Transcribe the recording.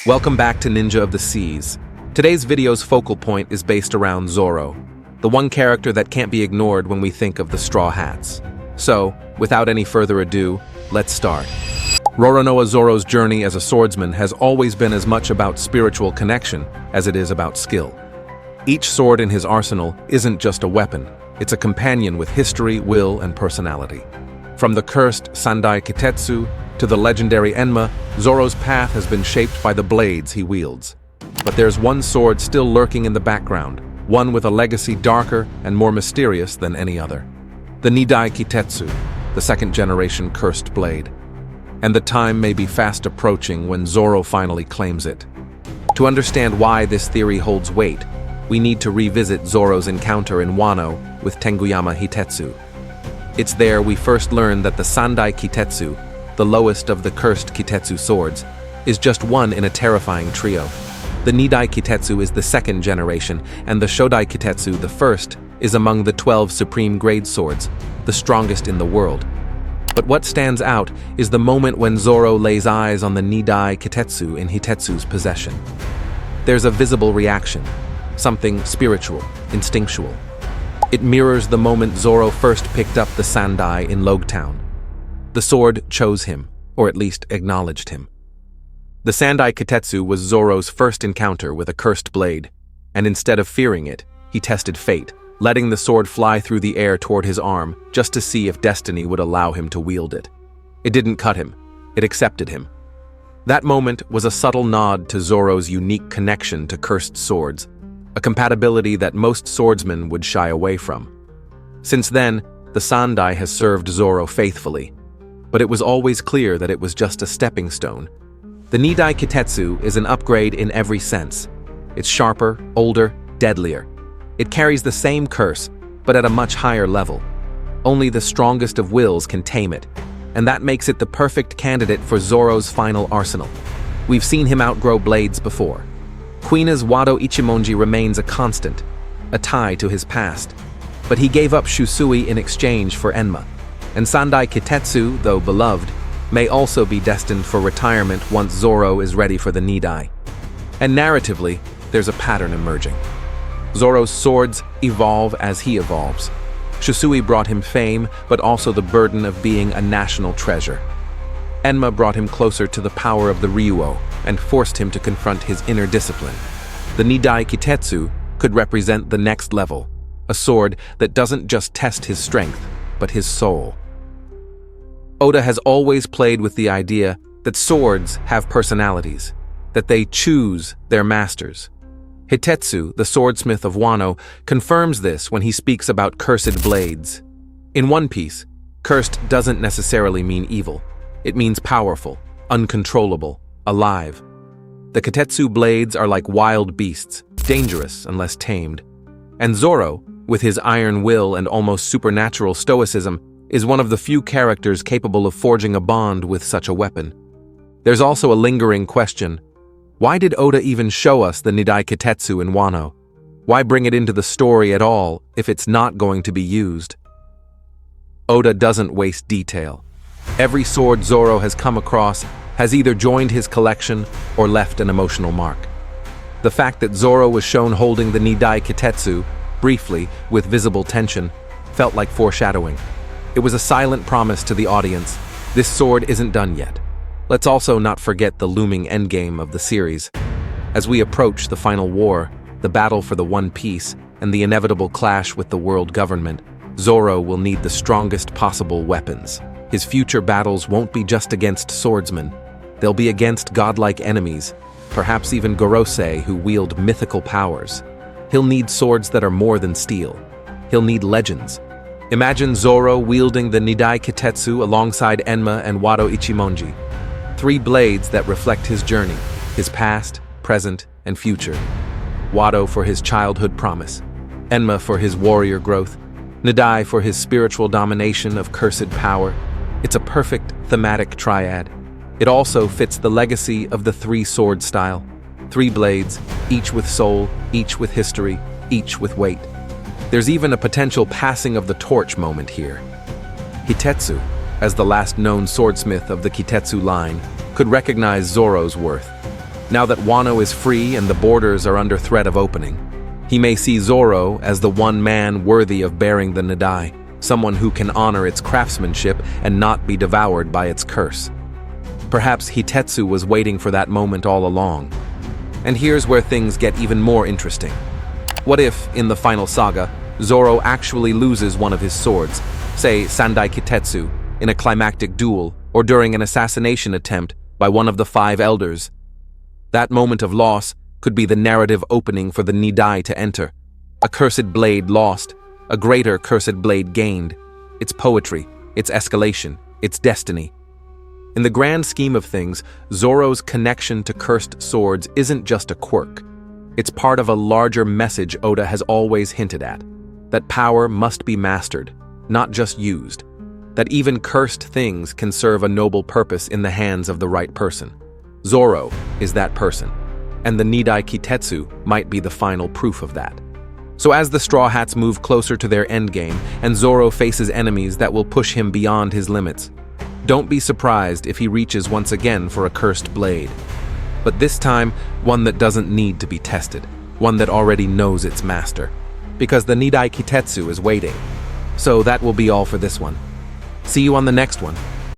Welcome back to Ninja of the Seas. Today's video's focal point is based around Zoro, the one character that can't be ignored when we think of the Straw Hats. So, without any further ado, let's start. Roronoa Zoro's journey as a swordsman has always been as much about spiritual connection as it is about skill. Each sword in his arsenal isn't just a weapon, it's a companion with history, will, and personality. From the cursed Nidai Kitetsu to the legendary 𝐸𝐻𝐵, Zoro's path has been shaped by the blades he wields. But there's one sword still lurking in the background, one with a legacy darker and more mysterious than any other. The Nidai Kitetsu, the second-generation cursed blade. And the time may be fast approaching when Zoro finally claims it. To understand why this theory holds weight, we need to revisit Zoro's encounter in Wano with Tengyama Hitetsu. It's there we first learn that the Sandai Kitetsu, the lowest of the cursed Kitetsu swords, is just one in a terrifying trio. The Nidai Kitetsu is the second generation, and the Shodai Kitetsu, the first, is among the 12 supreme grade swords, the strongest in the world. But what stands out is the moment when Zoro lays eyes on the Nidai Kitetsu in Hitetsu's possession. There's a visible reaction, something spiritual, instinctual. It mirrors the moment Zoro first picked up the Sandai in Loguetown. The sword chose him, or at least acknowledged him. The Sandai Kitetsu was Zoro's first encounter with a cursed blade, and instead of fearing it, he tested fate, letting the sword fly through the air toward his arm just to see if destiny would allow him to wield it. It didn't cut him, it accepted him. That moment was a subtle nod to Zoro's unique connection to cursed swords, a compatibility that most swordsmen would shy away from. Since then, the Sandai has served Zoro faithfully, but it was always clear that it was just a stepping stone. The Nidai Kitetsu is an upgrade in every sense. It's sharper, older, deadlier. It carries the same curse, but at a much higher level. Only the strongest of wills can tame it, and that makes it the perfect candidate for Zoro's final arsenal. We've seen him outgrow blades before. Kuina's Wado Ichimonji remains a constant, a tie to his past, but he gave up Shusui in exchange for 𝐸𝐻𝐵. And Sandai Kitetsu, though beloved, may also be destined for retirement once Zoro is ready for the Nidai. And narratively, there's a pattern emerging. Zoro's swords evolve as he evolves. Shusui brought him fame, but also the burden of being a national treasure. 𝐸𝐻𝐵 brought him closer to the power of the Ryuo and forced him to confront his inner discipline. The Nidai Kitetsu could represent the next level, a sword that doesn't just test his strength, but his soul. Oda has always played with the idea that swords have personalities, that they choose their masters. Hitetsu, the swordsmith of Wano, confirms this when he speaks about cursed blades. In One Piece, cursed doesn't necessarily mean evil. It means powerful, uncontrollable, alive. The Kitetsu blades are like wild beasts, dangerous unless tamed. And Zoro, with his iron will and almost supernatural stoicism, is one of the few characters capable of forging a bond with such a weapon. There's also a lingering question. Why did Oda even show us the Nidai Kitetsu in Wano? Why bring it into the story at all if it's not going to be used? Oda doesn't waste detail. Every sword Zoro has come across has either joined his collection or left an emotional mark. The fact that Zoro was shown holding the Nidai Kitetsu, briefly, with visible tension, felt like foreshadowing. It was a silent promise to the audience, this sword isn't done yet. Let's also not forget the looming endgame of the series. As we approach the final war, the battle for the One Piece, and the inevitable clash with the world government, Zoro will need the strongest possible weapons. His future battles won't be just against swordsmen. They'll be against godlike enemies, perhaps even Gorosei who wield mythical powers. He'll need swords that are more than steel. He'll need legends. Imagine Zoro wielding the Nidai Kitetsu alongside 𝐸𝐻𝐵 and Wado Ichimonji. 3 blades that reflect his journey, his past, present, and future. Wado for his childhood promise, 𝐸𝐻𝐵 for his warrior growth, Nidai for his spiritual domination of cursed power. It's a perfect thematic triad. It also fits the legacy of the 3-sword style. 3 blades, each with soul, each with history, each with weight. There's even a potential passing of the torch moment here. Hitetsu, as the last known swordsmith of the Kitetsu line, could recognize Zoro's worth. Now that Wano is free and the borders are under threat of opening, he may see Zoro as the one man worthy of bearing the Nidai, someone who can honor its craftsmanship and not be devoured by its curse. Perhaps Kitetsu was waiting for that moment all along. And here's where things get even more interesting. What if, in the final saga, Zoro actually loses one of his swords, say Nidai Kitetsu, in a climactic duel or during an assassination attempt by one of the 5 elders? That moment of loss could be the narrative opening for the Nidai to enter. A cursed blade lost, a greater cursed blade gained. Its poetry, its escalation, its destiny. In the grand scheme of things, Zoro's connection to cursed swords isn't just a quirk. It's part of a larger message Oda has always hinted at. That power must be mastered, not just used. That even cursed things can serve a noble purpose in the hands of the right person. Zoro is that person, and the Nidai Kitetsu might be the final proof of that. So as the Straw Hats move closer to their endgame, and Zoro faces enemies that will push him beyond his limits, don't be surprised if he reaches once again for a cursed blade. But this time, one that doesn't need to be tested, one that already knows its master. Because the Nidai Kitetsu is waiting. So that will be all for this one. See you on the next one.